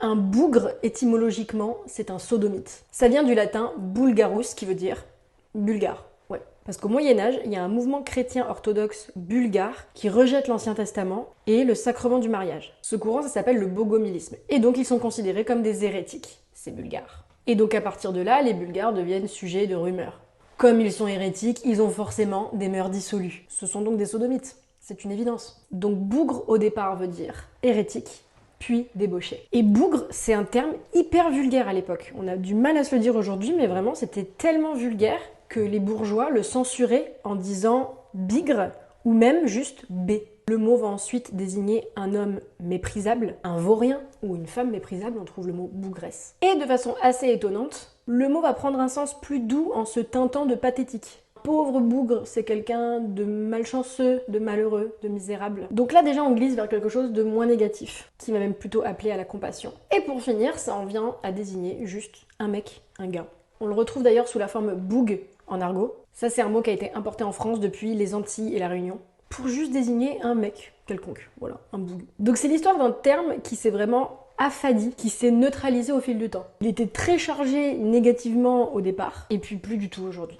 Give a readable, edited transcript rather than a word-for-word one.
Un bougre, étymologiquement, c'est un sodomite. Ça vient du latin bulgarus, qui veut dire bulgare. Ouais. Parce qu'au Moyen-Âge, il y a un mouvement chrétien orthodoxe bulgare qui rejette l'Ancien Testament et le sacrement du mariage. Ce courant, ça s'appelle le bogomilisme. Et donc, ils sont considérés comme des hérétiques, ces Bulgares. Et donc, à partir de là, les Bulgares deviennent sujets de rumeurs. Comme ils sont hérétiques, ils ont forcément des mœurs dissolues. Ce sont donc des sodomites. C'est une évidence. Donc, bougre, au départ, veut dire hérétique, puis débauché. Et bougre, c'est un terme hyper vulgaire à l'époque. On a du mal à se le dire aujourd'hui, mais vraiment, c'était tellement vulgaire que les bourgeois le censuraient en disant bigre ou même juste B. Le mot va ensuite désigner un homme méprisable, un vaurien ou une femme méprisable, on trouve le mot bougresse. Et de façon assez étonnante, le mot va prendre un sens plus doux en se teintant de pathétique. Pauvre bougre, c'est quelqu'un de malchanceux, de malheureux, de misérable. Donc là déjà on glisse vers quelque chose de moins négatif, qui va même plutôt appeler à la compassion. Et pour finir, ça en vient à désigner juste un mec, un gars. On le retrouve d'ailleurs sous la forme boug en argot. Ça c'est un mot qui a été importé en France depuis les Antilles et la Réunion, pour juste désigner un mec quelconque, voilà, un boug. Donc c'est l'histoire d'un terme qui s'est vraiment affadi, qui s'est neutralisé au fil du temps. Il était très chargé négativement au départ, et puis plus du tout aujourd'hui.